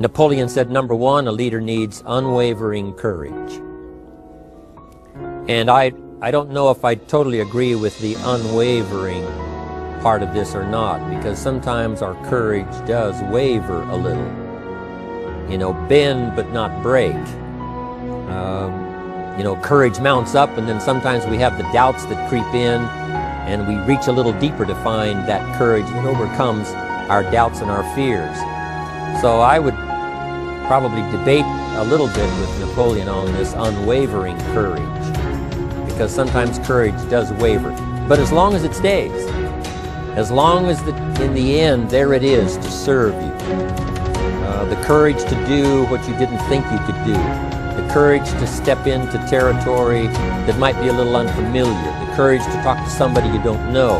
Napoleon said, number one, a leader needs unwavering courage. And I don't know if I totally agree with the unwavering part of this or not, because sometimes our courage does waver a little. You know, bend but not break. You know, courage mounts up, and then sometimes we have the doubts that creep in, and we reach a little deeper to find that courage that overcomes our doubts and our fears. So I would probably debate a little bit with Napoleon on this unwavering courage, because sometimes courage does waver. But as long as it stays, as long as in the end there it is to serve you, the courage to do what you didn't think you could do, the courage to step into territory that might be a little unfamiliar, the courage to talk to somebody you don't know,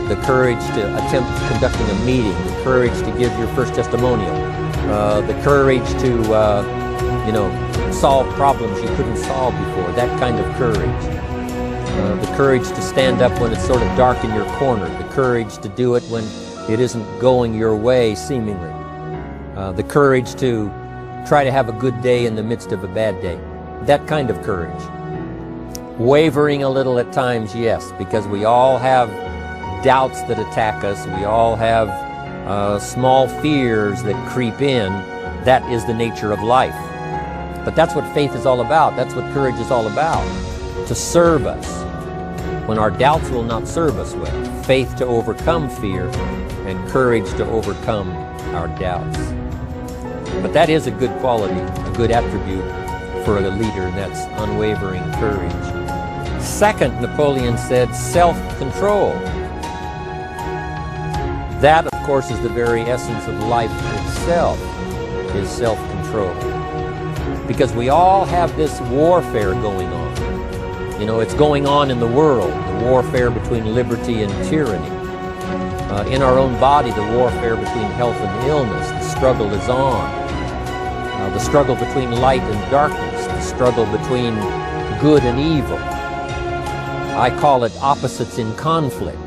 the courage to attempt conducting a meeting, the courage to give your first testimonial, the courage to, you know, solve problems you couldn't solve before, that kind of courage. The courage to stand up when it's sort of dark in your corner, the courage to do it when it isn't going your way, seemingly. The courage to try to have a good day in the midst of a bad day. That kind of courage. Wavering a little at times, yes, because we all have doubts that attack us. We all have small fears that creep in. That is the nature of life. But that's what faith is all about. That's what courage is all about. To serve us when our doubts will not serve us well. Faith to overcome fear, and courage to overcome our doubts. But that is a good quality, a good attribute for a leader, and that's unwavering courage. Second, Napoleon said, self-control. That, of course, is the very essence of life itself, is self-control. Because we all have this warfare going on. You know, it's going on in the world, the warfare between liberty and tyranny. In our own body, the warfare between health and illness, the struggle is on. The struggle between light and darkness, the struggle between good and evil. I call it opposites in conflict.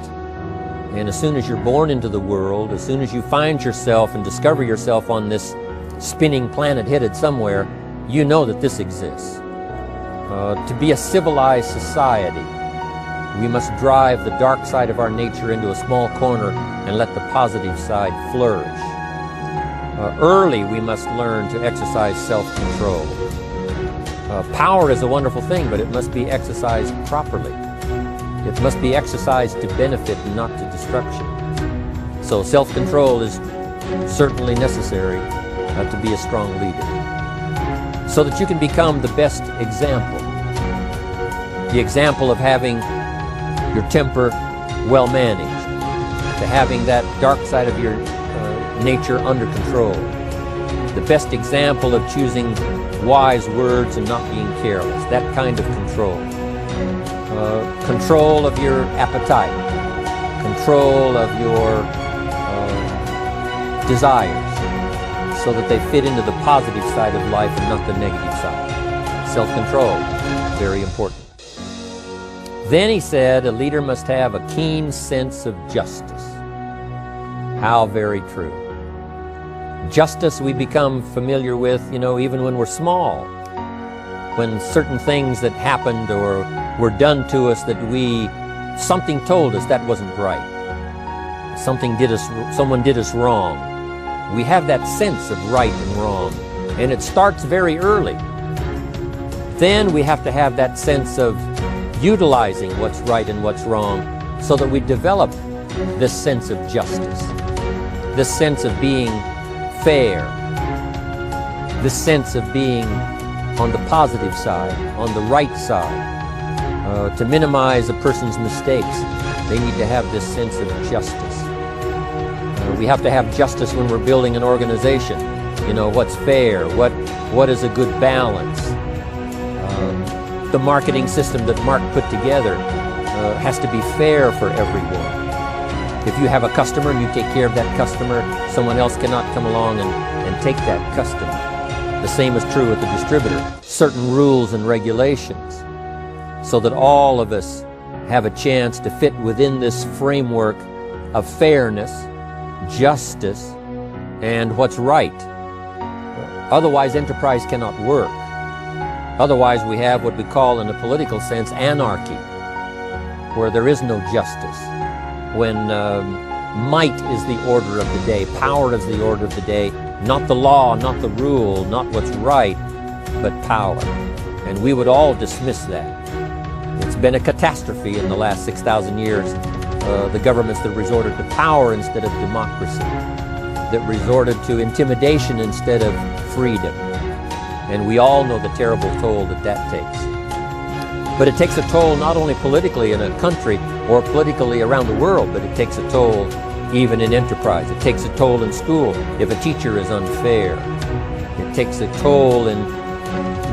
And as soon as you're born into the world, as soon as you find yourself and discover yourself on this spinning planet headed somewhere, you know that this exists. To be a civilized society, we must drive the dark side of our nature into a small corner and let the positive side flourish. Early, we must learn to exercise self-control. Power is a wonderful thing, but it must be exercised properly. It must be exercised to benefit and not to destruction. So self-control is certainly necessary to be a strong leader, so that you can become the best example. The example of having your temper well managed, to having that dark side of your nature under control. The best example of choosing wise words and not being careless, that kind of control. Control of your appetite, control of your desires, so that they fit into the positive side of life and not the negative side. Self-control, very important. Then he said, a leader must have a keen sense of justice. How very true. Justice we become familiar with, you know, even when we're small. When certain things that happened or were done to us that something told us that wasn't right. Someone did us wrong. We have that sense of right and wrong, and it starts very early. Then we have to have that sense of utilizing what's right and what's wrong, so that we develop this sense of justice, this sense of being fair, this sense of being on the positive side, on the right side. To minimize a person's mistakes, they need to have this sense of justice. We have to have justice when we're building an organization. You know, what's fair, what is a good balance. The marketing system that Mark put together has to be fair for everyone. If you have a customer and you take care of that customer, someone else cannot come along and take that customer. The same is true with the distributor. Certain rules and regulations, so that all of us have a chance to fit within this framework of fairness, justice, and what's right. Otherwise, enterprise cannot work. Otherwise, we have what we call, in a political sense, anarchy, where there is no justice. When might is the order of the day, power is the order of the day, not the law, not the rule, not what's right, but power. And we would all dismiss that. It's been a catastrophe in the last 6,000 years. The governments that resorted to power instead of democracy, that resorted to intimidation instead of freedom. And we all know the terrible toll that that takes. But it takes a toll not only politically in a country or politically around the world, but it takes a toll even in enterprise. It takes a toll in school if a teacher is unfair. It takes a toll in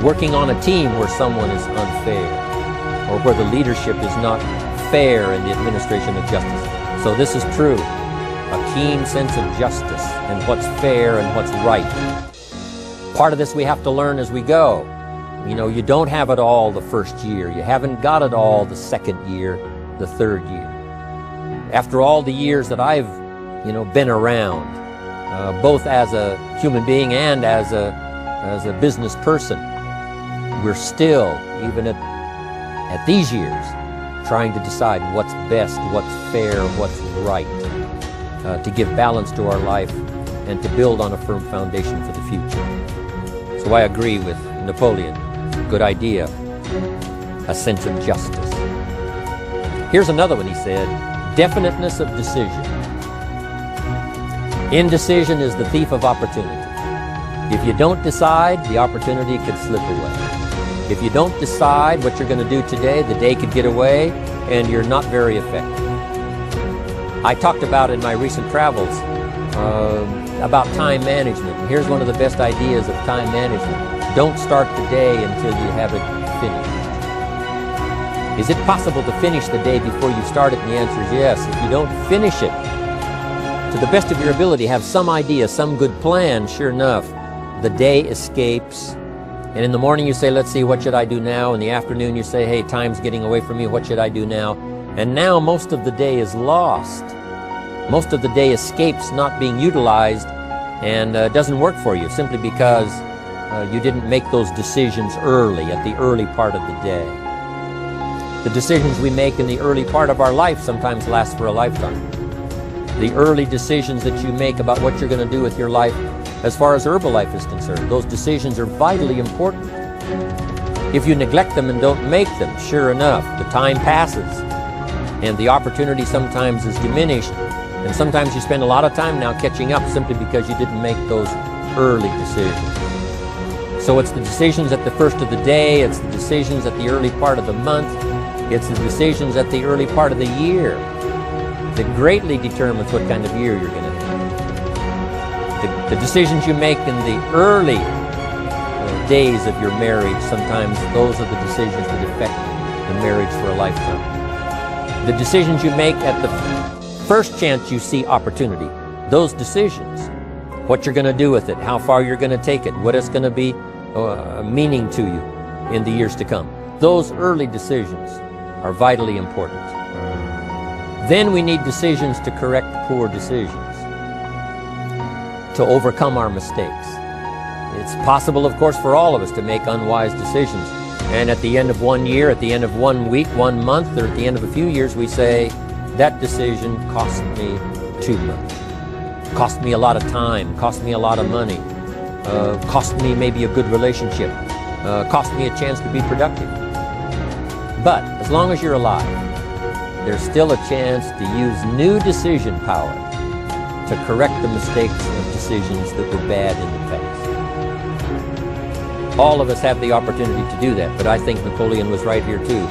working on a team where someone is unfair, or where the leadership is not fair in the administration of justice. So this is true. A keen sense of justice and what's fair and what's right. Part of this we have to learn as we go. You know, you don't have it all the first year. You haven't got it all the second year, the third year. After all the years that I've, been around, both as a human being and as a business person, we're still, even at these years, trying to decide what's best, what's fair, what's right, to give balance to our life and to build on a firm foundation for the future. So I agree with Napoleon. Good idea. A sense of justice. Here's another one he said. Definiteness of decision. Indecision is the thief of opportunity. If you don't decide, the opportunity could slip away. If you don't decide what you're going to do today, the day could get away and you're not very effective. I talked about in my recent travels about time management. And here's one of the best ideas of time management. Don't start the day until you have it finished. Is it possible to finish the day before you start it? And the answer is yes. If you don't finish it to the best of your ability, have some idea, some good plan, sure enough, the day escapes. And in the morning you say, let's see, what should I do now? In the afternoon you say, hey, time's getting away from me, what should I do now? And now most of the day is lost. Most of the day escapes not being utilized and doesn't work for you simply because you didn't make those decisions early, at the early part of the day. The decisions we make in the early part of our life sometimes last for a lifetime. The early decisions that you make about what you're going to do with your life as far as Herbalife is concerned, those decisions are vitally important. If you neglect them and don't make them, sure enough, the time passes and the opportunity sometimes is diminished, and sometimes you spend a lot of time now catching up simply because you didn't make those early decisions. So it's the decisions at the first of the day, it's the decisions at the early part of the month, it's the decisions at the early part of the year that greatly determines what kind of year you're going to have. The decisions you make in the early days of your marriage, sometimes those are the decisions that affect the marriage for a lifetime. The decisions you make at the first chance you see opportunity, those decisions, what you're going to do with it, how far you're going to take it, what it's going to be meaning to you in the years to come. Those early decisions are vitally important. Then we need decisions to correct poor decisions, to overcome our mistakes. It's possible, of course, for all of us to make unwise decisions. And at the end of 1 year, at the end of 1 week, 1 month, or at the end of a few years, we say, that decision cost me too much. Cost me a lot of time, cost me a lot of money, cost me maybe a good relationship, cost me a chance to be productive. But as long as you're alive, there's still a chance to use new decision power to correct the mistakes of decisions that were bad in the past. All of us have the opportunity to do that, but I think Napoleon was right here too.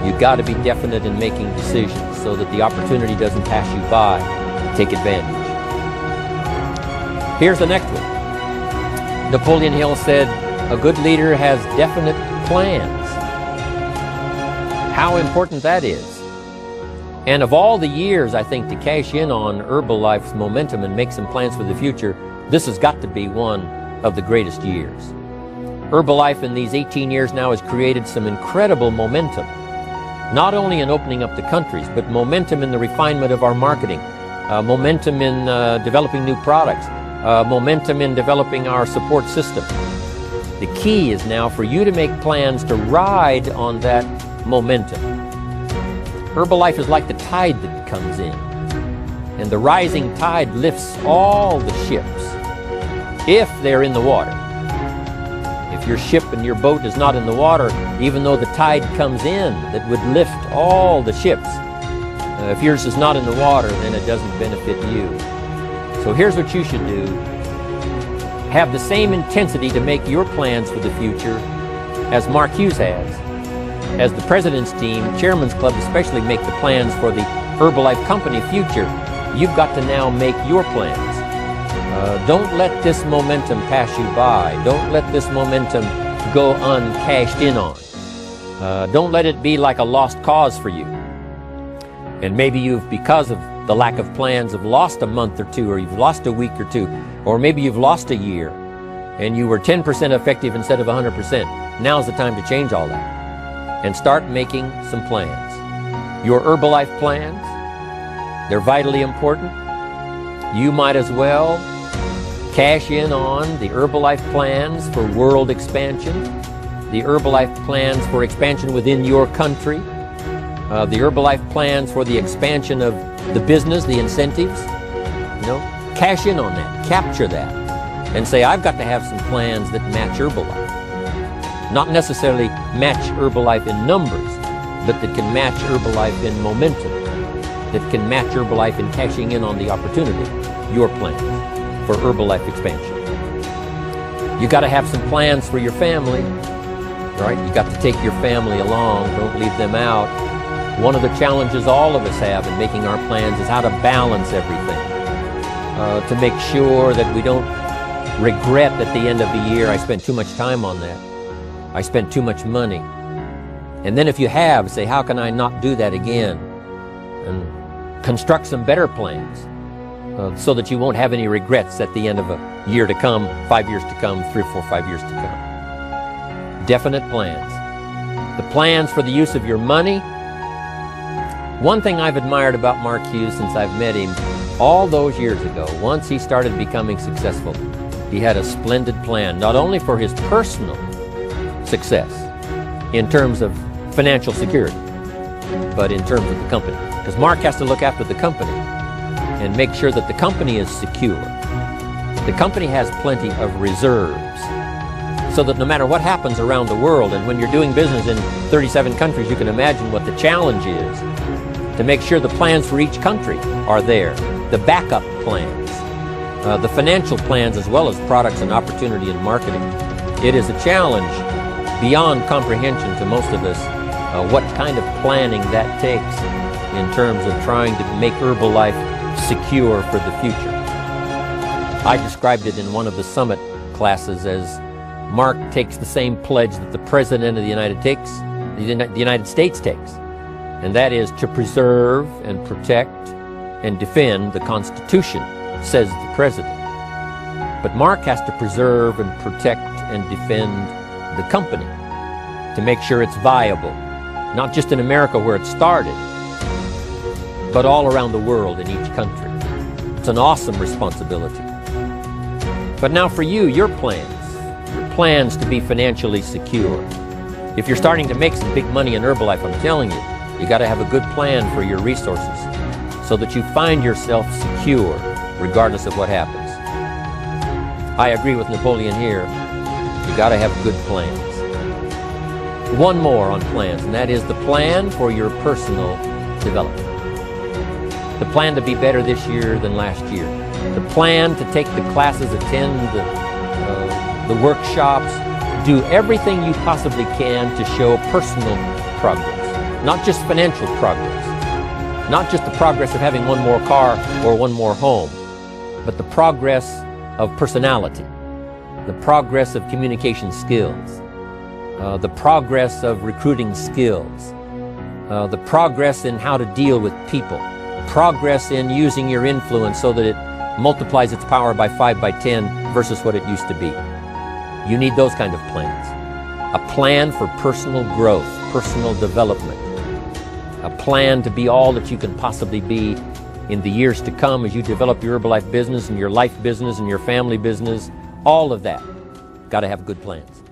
You've got to be definite in making decisions so that the opportunity doesn't pass you by. Take advantage. Here's the next one. Napoleon Hill said, a good leader has definite plans. How important that is. And of all the years, I think, to cash in on Herbalife's momentum and make some plans for the future, this has got to be one of the greatest years. Herbalife in these 18 years now has created some incredible momentum, not only in opening up the countries, but momentum in the refinement of our marketing, momentum in developing new products, momentum in developing our support system. The key is now for you to make plans to ride on that momentum. Herbalife is like the tide that comes in, and the rising tide lifts all the ships if they're in the water. If your ship and your boat is not in the water, even though the tide comes in that would lift all the ships, if yours is not in the water, then it doesn't benefit you. So here's what you should do. Have the same intensity to make your plans for the future as Mark Hughes has. As the President's Team, Chairman's Club especially, make the plans for the Herbalife Company future, you've got to now make your plans. Don't let this momentum pass you by. Don't let this momentum go uncashed in on. Don't let it be like a lost cause for you. And maybe you've, because of the lack of plans, have lost a month or two, or you've lost a week or two, or maybe you've lost a year, and you were 10% effective instead of 100%. Now's the time to change all that and start making some plans. Your Herbalife plans, they're vitally important. You might as well cash in on the Herbalife plans for world expansion, the Herbalife plans for expansion within your country, the Herbalife plans for the expansion of the business, the incentives. Cash in on that, capture that, and say, I've got to have some plans that match Herbalife. Not necessarily match Herbalife in numbers, but that can match Herbalife in momentum, that can match Herbalife in cashing in on the opportunity, your plan for Herbalife expansion. You got to have some plans for your family, right? You got to take your family along, don't leave them out. One of the challenges all of us have in making our plans is how to balance everything, to make sure that we don't regret at the end of the year, I spent too much time on that, I spent too much money. And then if you have, say, how can I not do that again? And construct some better plans so that you won't have any regrets at the end of a year to come, 5 years to come, 3, 4, 5 years to come. Definite plans. The plans for the use of your money. One thing I've admired about Mark Hughes since I've met him all those years ago, once he started becoming successful, he had a splendid plan, not only for his personal success in terms of financial security, but in terms of the company. Because Mark has to look after the company and make sure that the company is secure. The company has plenty of reserves, so that no matter what happens around the world, and when you're doing business in 37 countries, you can imagine what the challenge is to make sure the plans for each country are there, the backup plans, the financial plans, as well as products and opportunity and marketing. It is a challenge beyond comprehension to most of us what kind of planning that takes in terms of trying to make Herbalife secure for the future. I described it in one of the summit classes as Mark takes the same pledge that the President of the United States takes, and that is to preserve and protect and defend the Constitution, says the President. But Mark has to preserve and protect and defend the company to make sure it's viable, not just in America where it started, but all around the world in each country. It's an awesome responsibility. But now for you, your plans to be financially secure. If you're starting to make some big money in Herbalife, I'm telling you, you got to have a good plan for your resources so that you find yourself secure regardless of what happens. I agree with Napoleon here. You got to have good plans. One more on plans, and that is the plan for your personal development. The plan to be better this year than last year. The plan to take the classes, attend the workshops, do everything you possibly can to show personal progress, not just financial progress, not just the progress of having one more car or one more home, but the progress of personality, the progress of communication skills, the progress of recruiting skills, the progress in how to deal with people, progress in using your influence so that it multiplies its power by 5 by 10 versus what it used to be. You need those kind of plans. A plan for personal growth, personal development. A plan to be all that you can possibly be in the years to come as you develop your Herbalife business and your life business and your family business, all of that. Got to have good plans.